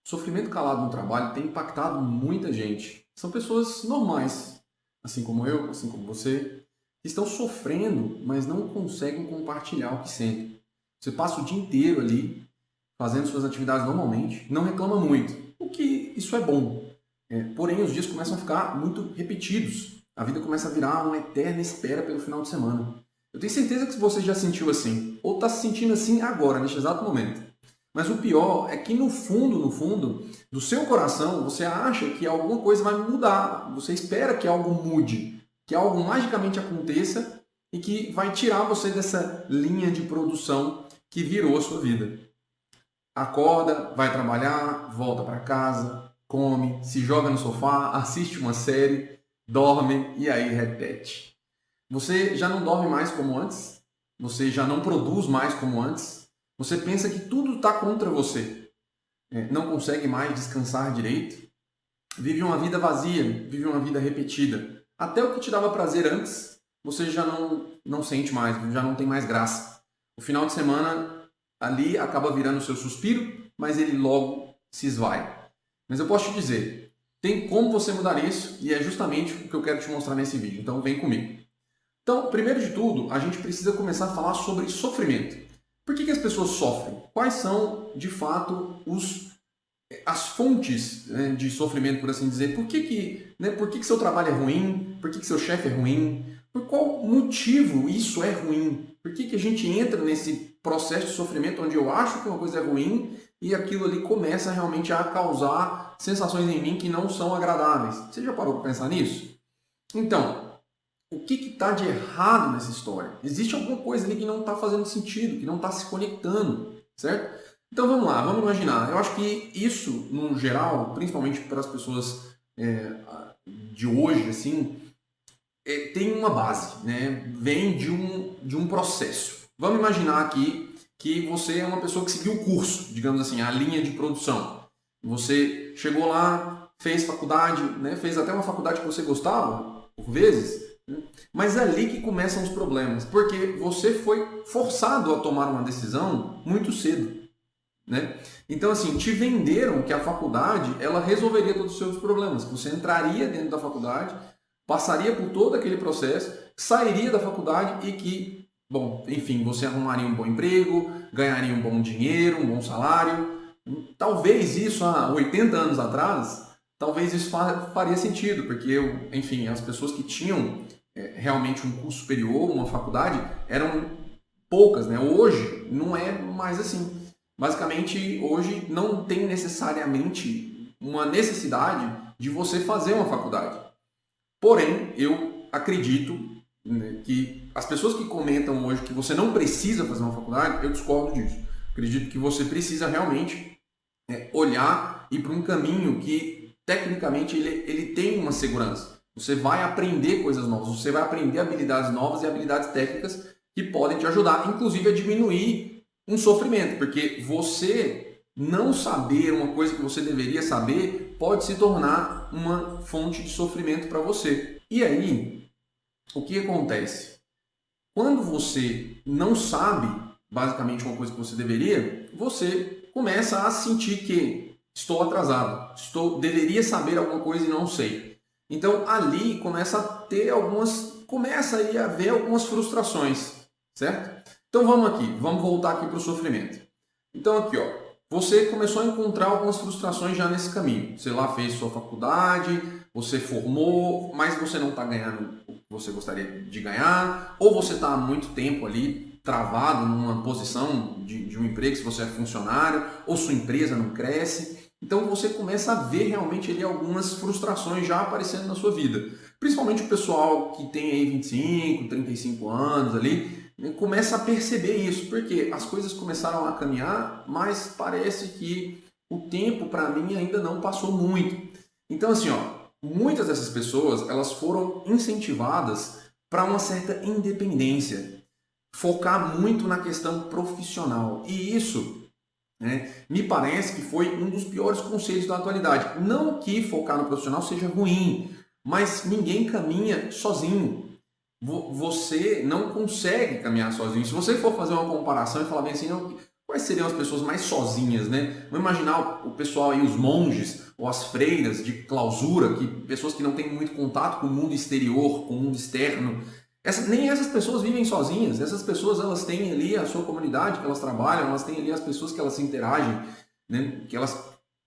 O sofrimento calado no trabalho tem impactado muita gente. São pessoas normais, assim como eu, assim como você, que estão sofrendo, mas não conseguem compartilhar o que sentem. Você passa o dia inteiro ali fazendo suas atividades normalmente, não reclama muito, o que isso é bom. Porém, os dias começam a ficar muito repetidos. A vida começa a virar uma eterna espera pelo final de semana. Eu tenho certeza que você já sentiu assim, ou está se sentindo assim agora, neste exato momento. Mas o pior é que no fundo, do seu coração, você acha que alguma coisa vai mudar. Você espera que algo mude, que algo magicamente aconteça e que vai tirar você dessa linha de produção que virou a sua vida. Acorda, vai trabalhar, volta para casa, come, se joga no sofá, assiste uma série, dorme e aí repete. Você já não dorme mais como antes? Você já não produz mais como antes? Você pensa que tudo está contra você? Não consegue mais descansar direito? Vive uma vida vazia, vive uma vida repetida. Até o que te dava prazer antes, você já não sente mais, já não tem mais graça. O final de semana ali acaba virando o seu suspiro, mas ele logo se esvai. Mas eu posso te dizer, tem como você mudar isso e é justamente o que eu quero te mostrar nesse vídeo. Então vem comigo. Então, primeiro de tudo, a gente precisa começar a falar sobre sofrimento. Por que as pessoas sofrem? Quais são, de fato, as fontes, né, de sofrimento, por assim dizer? Por que seu trabalho é ruim? Por que seu chefe é ruim? Por qual motivo isso é ruim? Por que a gente entra nesse processo de sofrimento onde eu acho que uma coisa é ruim e aquilo ali começa realmente a causar sensações em mim que não são agradáveis? Você já parou para pensar nisso? Então, o que está de errado nessa história? Existe alguma coisa ali que não está fazendo sentido, que não está se conectando, certo? Então vamos lá, vamos imaginar. Eu acho que isso, no geral, principalmente para as pessoas de hoje, assim, tem uma base, né? Vem de um processo. Vamos imaginar aqui que você é uma pessoa que seguiu o curso, digamos assim, a linha de produção. Você chegou lá, fez faculdade, né? Fez até uma faculdade que você gostava, por vezes, né? Mas é ali que começam os problemas, porque você foi forçado a tomar uma decisão muito cedo. Né? Então, assim, te venderam que a faculdade ela resolveria todos os seus problemas, que você entraria dentro da faculdade, passaria por todo aquele processo, sairia da faculdade e que, bom, enfim, você arrumaria um bom emprego, ganharia um bom dinheiro, um bom salário. Talvez isso há 80 anos atrás, talvez isso faria sentido, porque, enfim, as pessoas que tinham realmente um curso superior, uma faculdade, eram poucas, né? Hoje não é mais assim. Basicamente, hoje não tem necessariamente uma necessidade de você fazer uma faculdade. Porém, eu acredito, né, que as pessoas que comentam hoje que você não precisa fazer uma faculdade, eu discordo disso. Acredito que você precisa realmente olhar e ir para um caminho que, tecnicamente, ele tem uma segurança. Você vai aprender coisas novas, você vai aprender habilidades novas e habilidades técnicas que podem te ajudar, inclusive, a diminuir um sofrimento, porque você não saber uma coisa que você deveria saber pode se tornar uma fonte de sofrimento para você. E aí, o que acontece? Quando você não sabe basicamente uma coisa que você deveria, você começa a sentir que estou atrasado, deveria saber alguma coisa e não sei. Então ali começa aí a haver algumas frustrações, certo? Então vamos voltar aqui para o sofrimento. Então aqui, ó, você começou a encontrar algumas frustrações já nesse caminho. Você lá fez sua faculdade, você formou, mas você não está ganhando o que você gostaria de ganhar, ou você está há muito tempo ali travado numa posição de um emprego, se você é funcionário, ou sua empresa não cresce. Então você começa a ver realmente ali algumas frustrações já aparecendo na sua vida. Principalmente o pessoal que tem aí 25, 35 anos ali, começa a perceber isso, porque as coisas começaram a caminhar, mas parece que o tempo para mim ainda não passou muito. Então assim, ó, muitas dessas pessoas elas foram incentivadas para uma certa independência, focar muito na questão profissional, e isso, né, me parece que foi um dos piores conselhos da atualidade. Não que focar no profissional seja ruim, mas ninguém caminha sozinho. Você não consegue caminhar sozinho. Se você for fazer uma comparação e falar bem assim, qual quais seriam as pessoas mais sozinhas, né? Vamos imaginar o pessoal aí, os monges ou as freiras de clausura, pessoas que não têm muito contato com o mundo exterior, com o mundo externo. Nem essas pessoas vivem sozinhas. Essas pessoas, elas têm ali a sua comunidade que elas trabalham, elas têm ali as pessoas que elas se interagem, né? Que elas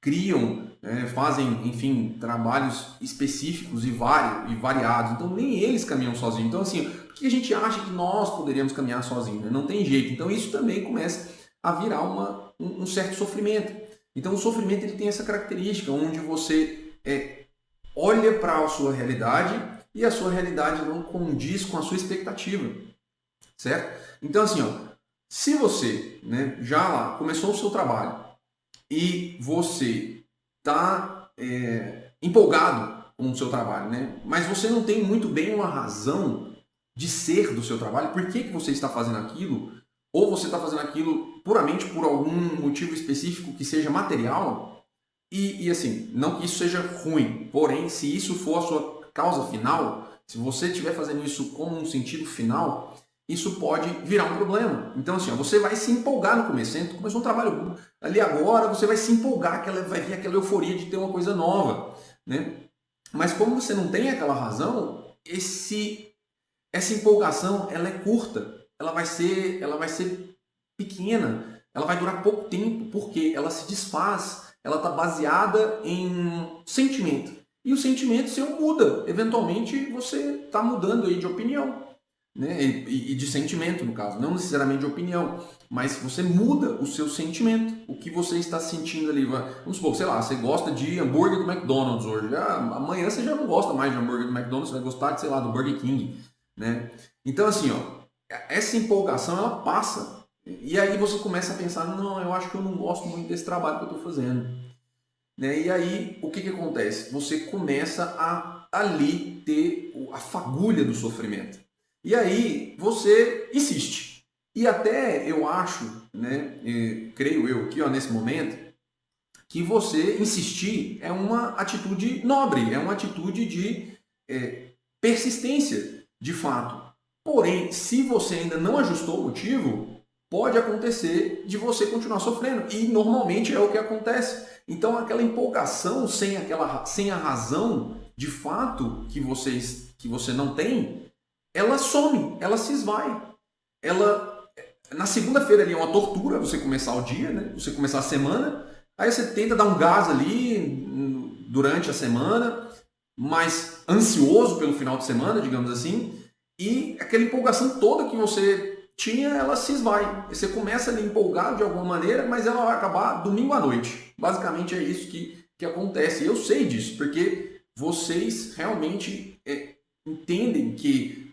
criam, fazem, enfim, trabalhos específicos e variados. Então, nem eles caminham sozinhos. Então, assim, por que a gente acha que nós poderíamos caminhar sozinhos? Né? Não tem jeito. Então, isso também começa a virar um certo sofrimento. Então, o sofrimento ele tem essa característica, onde você olha para a sua realidade e a sua realidade não condiz com a sua expectativa, certo? Então, assim, se você, né, já lá começou o seu trabalho e você está empolgado com o seu trabalho, né, mas você não tem muito bem uma razão de ser do seu trabalho, por que você está fazendo aquilo, ou você está fazendo aquilo puramente por algum motivo específico que seja material, e assim, não que isso seja ruim, porém, se isso for a sua causa final, se você estiver fazendo isso com um sentido final, isso pode virar um problema. Então, assim, você vai se empolgar no começo. Você começou um trabalho ali agora, você vai se empolgar, vai vir aquela euforia de ter uma coisa nova, né? Mas como você não tem aquela razão, essa empolgação, ela é curta. Ela vai ser pequena. Ela vai durar pouco tempo, porque ela se desfaz. Ela está baseada em sentimento. E o sentimento seu muda. Eventualmente, você está mudando aí de opinião. Né? E de sentimento, no caso, não necessariamente de opinião, mas você muda o seu sentimento, o que você está sentindo ali. Vamos supor, sei lá, você gosta de hambúrguer do McDonald's hoje, amanhã você já não gosta mais de hambúrguer do McDonald's, você vai gostar de, sei lá, do Burger King, né? Então, assim, essa empolgação, ela passa, e aí você começa a pensar, não, eu acho que eu não gosto muito desse trabalho que eu estou fazendo, né? E aí, o que acontece? Você começa a ali ter a fagulha do sofrimento. E aí você insiste. E até eu acho, né, creio eu aqui nesse momento, que você insistir é uma atitude nobre, é uma atitude de persistência, de fato. Porém, se você ainda não ajustou o motivo, pode acontecer de você continuar sofrendo. E normalmente é o que acontece. Então aquela empolgação sem a razão de fato que você não tem, ela some, ela se esvai. Na segunda-feira ali é uma tortura você começar o dia, né? Você começar a semana, aí você tenta dar um gás ali durante a semana, mais ansioso pelo final de semana, digamos assim, e aquela empolgação toda que você tinha, ela se esvai. Você começa ali empolgado de alguma maneira, mas ela vai acabar domingo à noite. Basicamente é isso que acontece. E eu sei disso, porque vocês realmente entendem que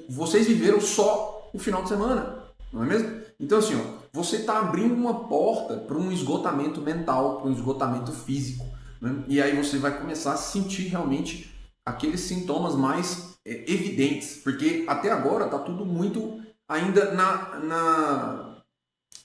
vocês viveram só o final de semana, não é mesmo? Então, assim, você está abrindo uma porta para um esgotamento mental, para um esgotamento físico, né? E aí você vai começar a sentir realmente aqueles sintomas mais evidentes, porque até agora está tudo muito ainda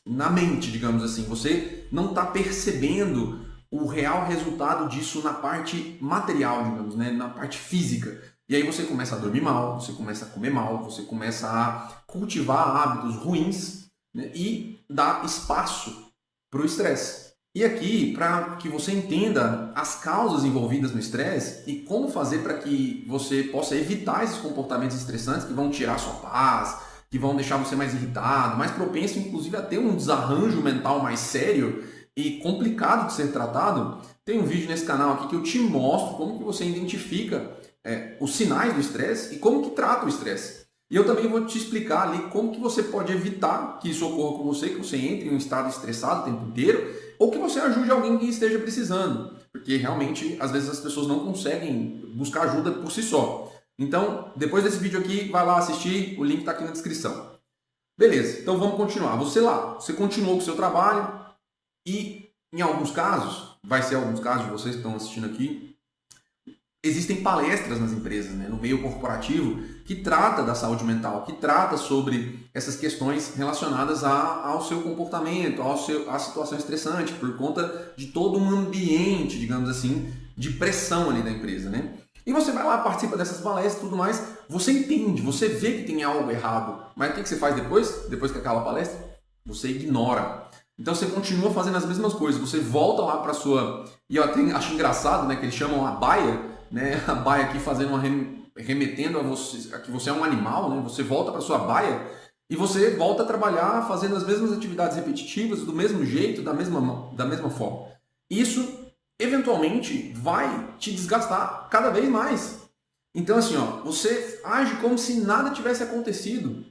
na mente, digamos assim. Você não está percebendo o real resultado disso na parte material, digamos, né? Na parte física. E aí você começa a dormir mal, você começa a comer mal, você começa a cultivar hábitos ruins, né? E dar espaço para o estresse. E aqui, para que você entenda as causas envolvidas no estresse e como fazer para que você possa evitar esses comportamentos estressantes que vão tirar sua paz, que vão deixar você mais irritado, mais propenso inclusive a ter um desarranjo mental mais sério e complicado de ser tratado, tem um vídeo nesse canal aqui que eu te mostro como que você identifica os sinais do estresse e como que trata o estresse. E eu também vou te explicar ali como que você pode evitar que isso ocorra com você, que você entre em um estado estressado o tempo inteiro, ou que você ajude alguém que esteja precisando, porque realmente às vezes as pessoas não conseguem buscar ajuda por si só. Então, depois desse vídeo aqui, vai lá assistir, o link está aqui na descrição. Beleza, então vamos continuar. Você continuou com o seu trabalho e em alguns casos, vai ser alguns casos de vocês que estão assistindo aqui, existem palestras nas empresas, né, no meio corporativo, que trata da saúde mental, que trata sobre essas questões relacionadas ao seu comportamento, à situação estressante, por conta de todo um ambiente, digamos assim, de pressão ali da empresa, né? E você vai lá, participa dessas palestras e tudo mais, você entende, você vê que tem algo errado, mas o que você faz depois? Depois que acaba a palestra? Você ignora. Então você continua fazendo as mesmas coisas, você volta lá para sua... E eu até acho engraçado, né, que eles chamam a baia, né, a baia aqui fazendo uma remetendo a que você é um animal, né, você volta para sua baia e você volta a trabalhar fazendo as mesmas atividades repetitivas, do mesmo jeito, da mesma forma. Isso, eventualmente, vai te desgastar cada vez mais. Então, assim, ó, você age como se nada tivesse acontecido.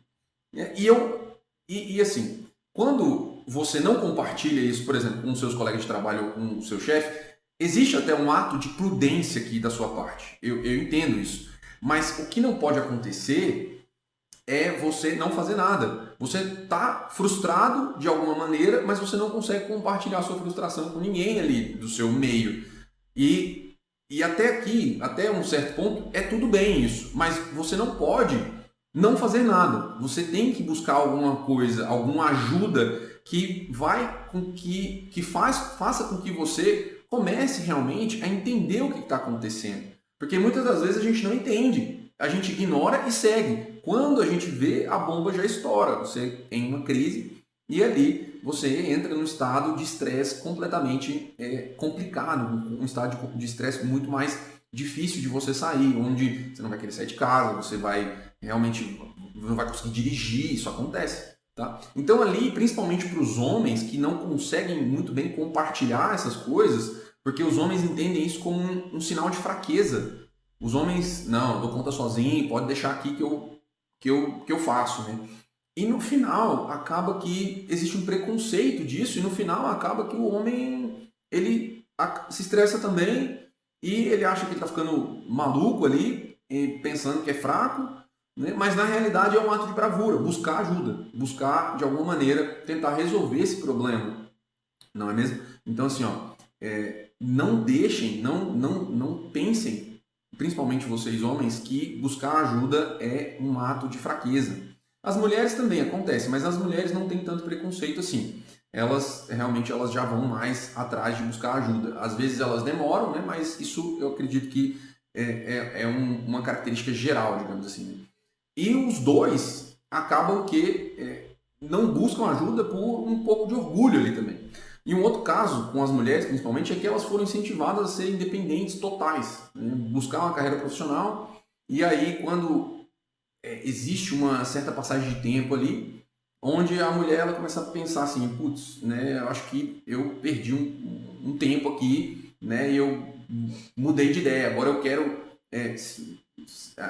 E assim, quando você não compartilha isso, por exemplo, com seus colegas de trabalho ou com o seu chefe, existe até um ato de prudência aqui da sua parte. Eu entendo isso. Mas o que não pode acontecer é você não fazer nada. Você está frustrado de alguma maneira, mas você não consegue compartilhar a sua frustração com ninguém ali do seu meio. E até aqui, até um certo ponto, é tudo bem isso. Mas você não pode não fazer nada. Você tem que buscar alguma coisa, alguma ajuda que vai com que faça com que você comece realmente a entender o que está acontecendo. Porque muitas das vezes a gente não entende. A gente ignora e segue. Quando a gente vê, a bomba já estoura. Você tem uma crise e ali você entra num estado de estresse completamente complicado, um estado de estresse muito mais difícil de você sair, onde você não vai querer sair de casa, você vai realmente não vai conseguir dirigir, isso acontece. Tá? Então ali, principalmente para os homens que não conseguem muito bem compartilhar essas coisas, porque os homens entendem isso como um sinal de fraqueza. Os homens, não, eu dou conta sozinho, pode deixar aqui que eu faço, né? E no final, acaba que existe um preconceito disso, e no final acaba que o homem, ele se estressa também, e ele acha que ele está ficando maluco ali, pensando que é fraco, né? Mas na realidade é um ato de bravura, buscar ajuda, buscar de alguma maneira tentar resolver esse problema, não é mesmo? Então assim, ó, não deixem, não pensem, principalmente vocês homens, que buscar ajuda é um ato de fraqueza. As mulheres também acontece, mas as mulheres não têm tanto preconceito assim. Elas já vão mais atrás de buscar ajuda. Às vezes elas demoram, né? Mas isso eu acredito que uma característica geral, digamos assim. Né? E os dois acabam que não buscam ajuda por um pouco de orgulho ali também. E um outro caso, com as mulheres principalmente, é que elas foram incentivadas a ser independentes totais, né? Buscar uma carreira profissional, e aí quando existe uma certa passagem de tempo ali, onde a mulher ela começa a pensar assim, putz, né, eu acho que eu perdi um tempo aqui, né, e eu mudei de ideia, agora eu quero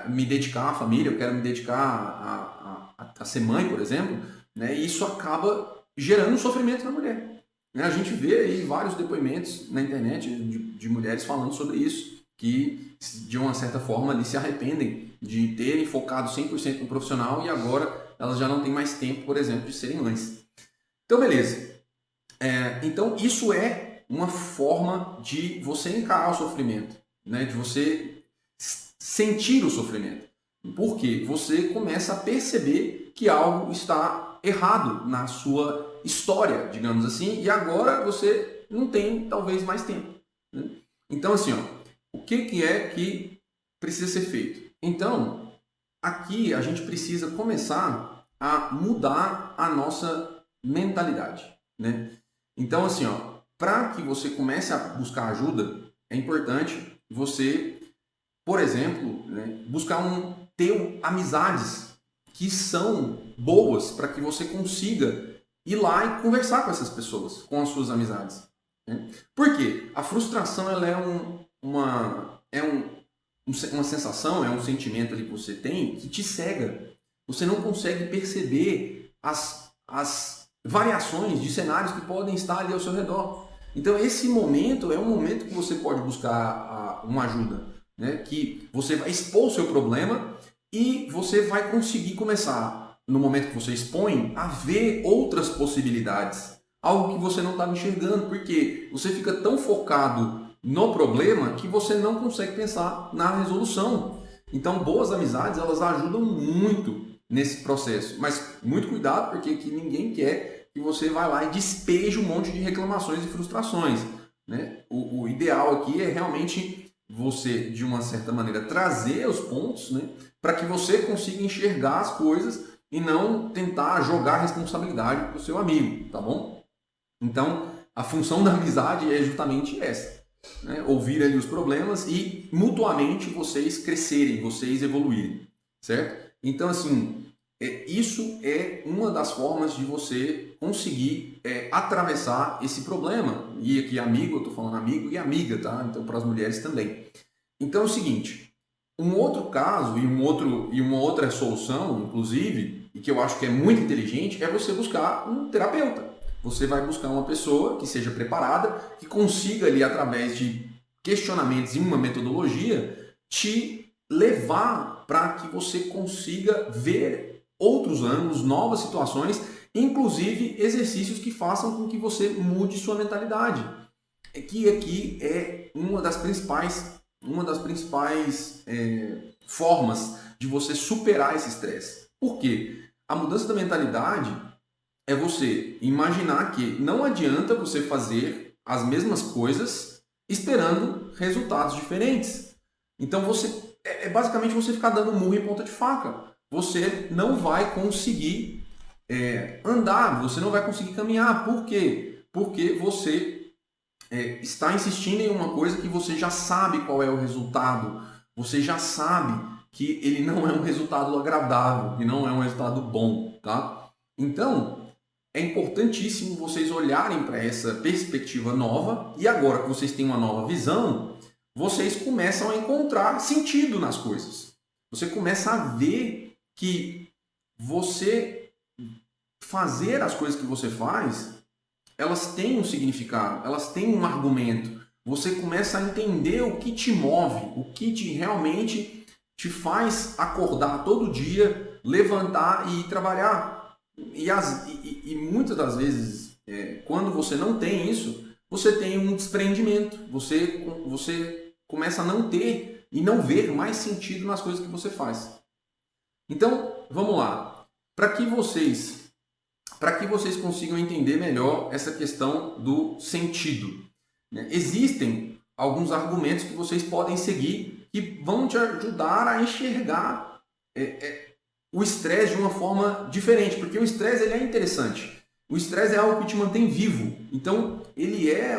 me dedicar à família, eu quero me dedicar a ser mãe, por exemplo, né, e isso acaba gerando um sofrimento na mulher. Né? A gente vê aí vários depoimentos na internet de mulheres falando sobre isso, que de uma certa forma ali se arrependem de terem focado 100% no profissional e agora elas já não têm mais tempo, por exemplo, de serem mães. Então, beleza. Então, isso é uma forma de você encarar o sofrimento, né? De você sentir o sofrimento. Porque você começa a perceber que algo está errado na sua história, digamos assim, e agora você não tem, talvez, mais tempo. Né? Então, assim, ó, o que é que precisa ser feito? Então, aqui a gente precisa começar a mudar a nossa mentalidade, né? Então, assim, ó, para que você comece a buscar ajuda, é importante você, por exemplo, né, buscar ter amizades que são boas para que você consiga ir lá e conversar com essas pessoas, com as suas amizades. Né? Por quê? A frustração ela uma sensação, é um sentimento ali que você tem que te cega. Você não consegue perceber as variações de cenários que podem estar ali ao seu redor. Então esse momento é um momento que você pode buscar uma ajuda, né? Que você vai expor o seu problema e você vai conseguir começar, no momento que você expõe, a ver outras possibilidades. Algo que você não estava enxergando, porque você fica tão focado no problema que você não consegue pensar na resolução. Então, boas amizades, elas ajudam muito nesse processo. Mas muito cuidado, porque aqui ninguém quer que você vá lá e despeje um monte de reclamações e frustrações. Né? O ideal aqui é realmente você, de uma certa maneira, trazer os pontos, né, para que você consiga enxergar as coisas e não tentar jogar a responsabilidade para o seu amigo, tá bom? Então, a função da amizade é justamente essa, né? Ouvir ali os problemas e mutuamente vocês crescerem, vocês evoluírem, certo? Então, assim, isso é uma das formas de você conseguir atravessar esse problema. E aqui amigo, eu estou falando amigo e amiga, tá? Então, para as mulheres também. Então é o seguinte, um outro caso e uma outra solução, inclusive, e que eu acho que é muito inteligente, é você buscar um terapeuta. Você vai buscar uma pessoa que seja preparada, que consiga ali através de questionamentos e uma metodologia te levar para que você consiga ver outros ângulos, novas situações, inclusive exercícios que façam com que você mude sua mentalidade. Que aqui é uma das principais formas de você superar esse estresse. Por quê? A mudança da mentalidade é você imaginar que não adianta você fazer as mesmas coisas esperando resultados diferentes. Então basicamente você ficar dando murro em ponta de faca. Você não vai conseguir andar, você não vai conseguir caminhar. Por quê? Porque você está insistindo em uma coisa que você já sabe qual é o resultado, você já sabe que ele não é um resultado agradável, que não é um resultado bom, tá? Então, é importantíssimo vocês olharem para essa perspectiva nova e agora que vocês têm uma nova visão, vocês começam a encontrar sentido nas coisas. Você começa a ver que você fazer as coisas que você faz, elas têm um significado, elas têm um argumento. Você começa a entender o que te move, o que realmente te faz acordar todo dia, levantar e ir trabalhar. E muitas das vezes, quando você não tem isso, você tem um desprendimento. Você começa a não ter e não ver mais sentido nas coisas que você faz. Então, vamos lá. Para que vocês consigam entender melhor essa questão do sentido, né? Existem alguns argumentos que vocês podem seguir que vão te ajudar a enxergar o estresse de uma forma diferente, porque o estresse ele é interessante. O estresse é algo que te mantém vivo. Então, ele é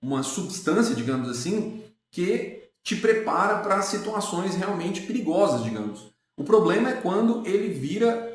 uma substância, digamos assim, que te prepara para situações realmente perigosas, digamos. O problema é quando ele vira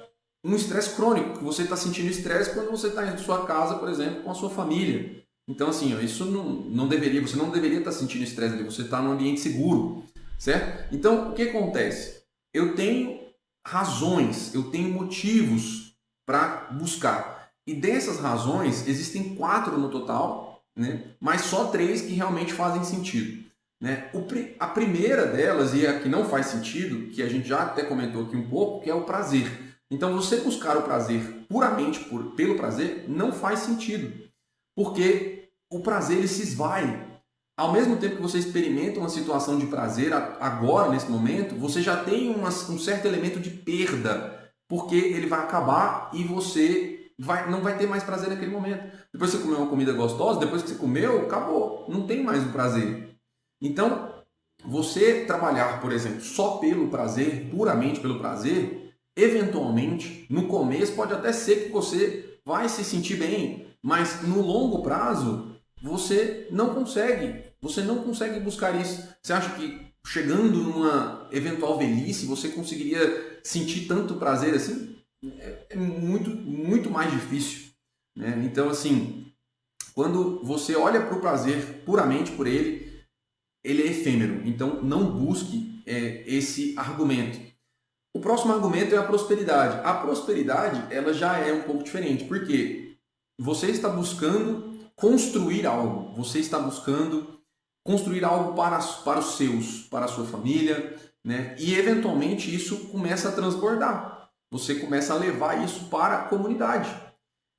um estresse crônico, que você está sentindo estresse quando você está em sua casa, por exemplo, com a sua família. Então, assim, isso não deveria, você não deveria estar sentindo estresse ali, você está num ambiente seguro, certo? Então, o que acontece? Eu tenho razões, eu tenho motivos para buscar. E dessas razões, existem 4 no total, né? Mas só 3 que realmente fazem sentido. Né? A primeira delas, e a que não faz sentido, que a gente já até comentou aqui um pouco, que é o prazer. Então, você buscar o prazer puramente pelo prazer não faz sentido, porque o prazer ele se esvai. Ao mesmo tempo que você experimenta uma situação de prazer agora, nesse momento, você já tem um certo elemento de perda, porque ele vai acabar e você não vai ter mais prazer naquele momento. Depois que você comeu uma comida gostosa, depois que você comeu, acabou, não tem mais o prazer. Então, você trabalhar, por exemplo, só pelo prazer, puramente pelo prazer, eventualmente, no começo pode até ser que você vai se sentir bem, mas no longo prazo você não consegue buscar isso. Você acha que chegando numa eventual velhice você conseguiria sentir tanto prazer assim? É muito, muito mais difícil, né? Então, assim, quando você olha para o prazer puramente por ele é efêmero. Então, não busque esse argumento. O próximo argumento é a prosperidade. A prosperidade ela já é um pouco diferente, porque você está buscando construir algo, você está buscando construir algo para os seus, para a sua família, né? E eventualmente isso começa a transbordar. Você começa a levar isso para a comunidade.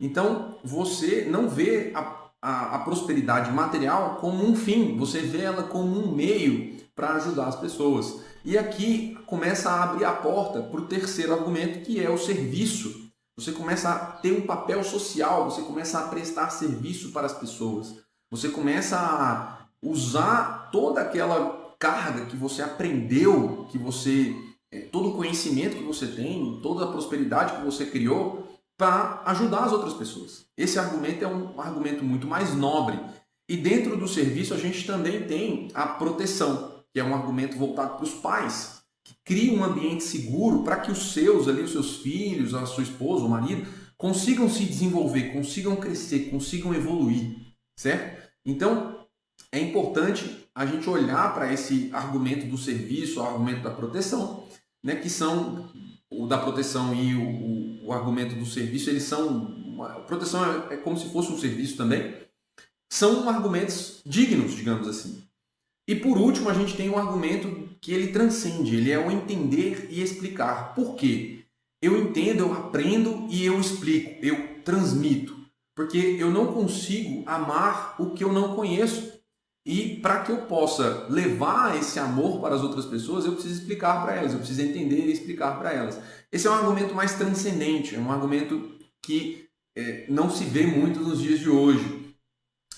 Então você não vê a prosperidade material como um fim, você vê ela como um meio para ajudar as pessoas. E aqui começa a abrir a porta para o terceiro argumento, que é o serviço. Você começa a ter um papel social, você começa a prestar serviço para as pessoas. Você começa a usar toda aquela carga que você aprendeu, todo o conhecimento que você tem, toda a prosperidade que você criou, para ajudar as outras pessoas. Esse argumento é um argumento muito mais nobre. E dentro do serviço a gente também tem a proteção, que é um argumento voltado para os pais, que cria um ambiente seguro para que os seus filhos, a sua esposa, o marido, consigam se desenvolver, consigam crescer, consigam evoluir, certo? Então, é importante a gente olhar para esse argumento do serviço, o argumento da proteção, né, que são o da proteção e o argumento do serviço, eles são, a proteção é como se fosse um serviço também, são argumentos dignos, digamos assim. E por último, a gente tem um argumento que ele transcende, ele é o entender e explicar. Por quê? Eu entendo, eu aprendo e eu explico, eu transmito. Porque eu não consigo amar o que eu não conheço. E para que eu possa levar esse amor para as outras pessoas, eu preciso explicar para elas, eu preciso entender e explicar para elas. Esse é um argumento mais transcendente, é um argumento que não se vê muito nos dias de hoje.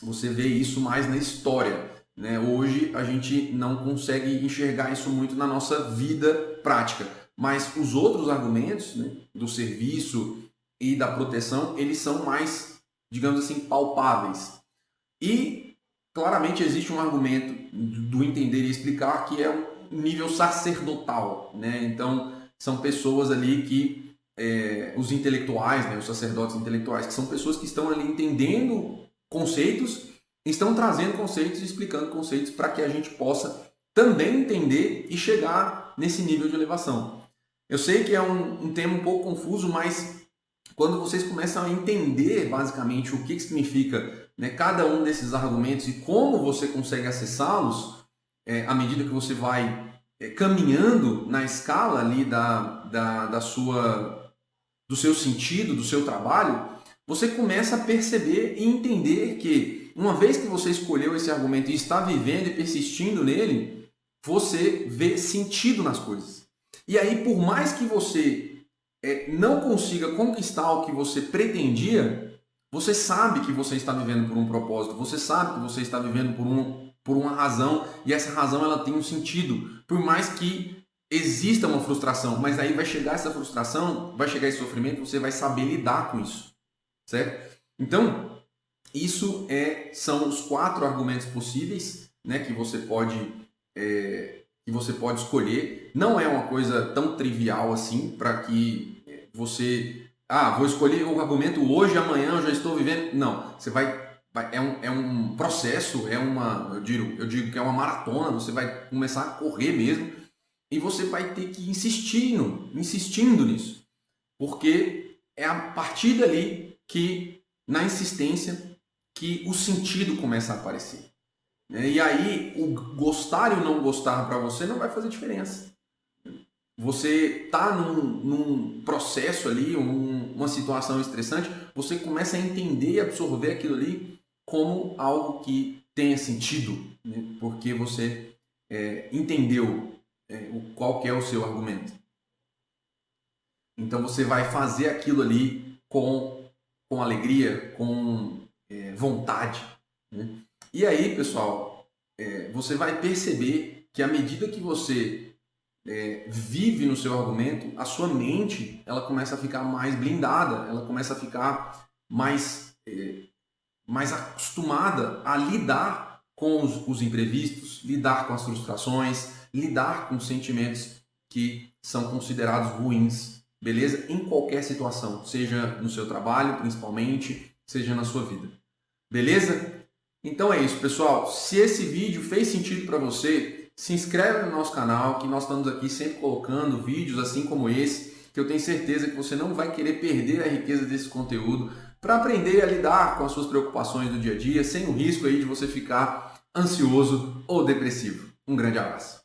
Você vê isso mais na história, né? Hoje a gente não consegue enxergar isso muito na nossa vida prática, mas os outros argumentos, né, do serviço e da proteção, eles são mais, digamos assim, palpáveis. E claramente existe um argumento do entender e explicar que é um nível sacerdotal, né? Então são pessoas ali que os intelectuais, né, os sacerdotes intelectuais, que são pessoas que estão ali entendendo conceitos, estão trazendo conceitos e explicando conceitos para que a gente possa também entender e chegar nesse nível de elevação. Eu sei que é um tema um pouco confuso, mas quando vocês começam a entender basicamente o que significa, né, cada um desses argumentos e como você consegue acessá-los, à medida que você vai caminhando na escala ali do seu sentido, do seu trabalho, você começa a perceber e entender que, uma vez que você escolheu esse argumento e está vivendo e persistindo nele, você vê sentido nas coisas. E aí, por mais que você não consiga conquistar o que você pretendia, você sabe que você está vivendo por um propósito, você sabe que você está vivendo por uma razão, e essa razão ela tem um sentido, por mais que exista uma frustração, mas aí vai chegar essa frustração, vai chegar esse sofrimento, você vai saber lidar com isso. Certo? Então, isso são os 4 argumentos possíveis, né, que você pode escolher. Não é uma coisa tão trivial assim para que você vou escolher o argumento hoje, amanhã eu já estou vivendo. Não, você é um processo, eu digo que é uma maratona. Você vai começar a correr mesmo e você vai ter que insistindo nisso, porque é a partir dali que, na insistência, que o sentido começa a aparecer. E aí, o gostar e o não gostar para você não vai fazer diferença. Você está num processo ali, uma situação estressante, você começa a entender e absorver aquilo ali como algo que tenha sentido, né? Porque você entendeu qual que é o seu argumento. Então, você vai fazer aquilo ali com alegria, com vontade, né? E aí, pessoal, você vai perceber que à medida que você vive no seu argumento, a sua mente ela começa a ficar mais blindada, ela começa a ficar mais acostumada a lidar com os imprevistos, lidar com as frustrações, lidar com sentimentos que são considerados ruins, beleza? Em qualquer situação, seja no seu trabalho, principalmente, seja na sua vida. Beleza? Então é isso, pessoal. Se esse vídeo fez sentido para você, se inscreve no nosso canal, que nós estamos aqui sempre colocando vídeos assim como esse, que eu tenho certeza que você não vai querer perder a riqueza desse conteúdo para aprender a lidar com as suas preocupações do dia a dia, sem o risco aí de você ficar ansioso ou depressivo. Um grande abraço.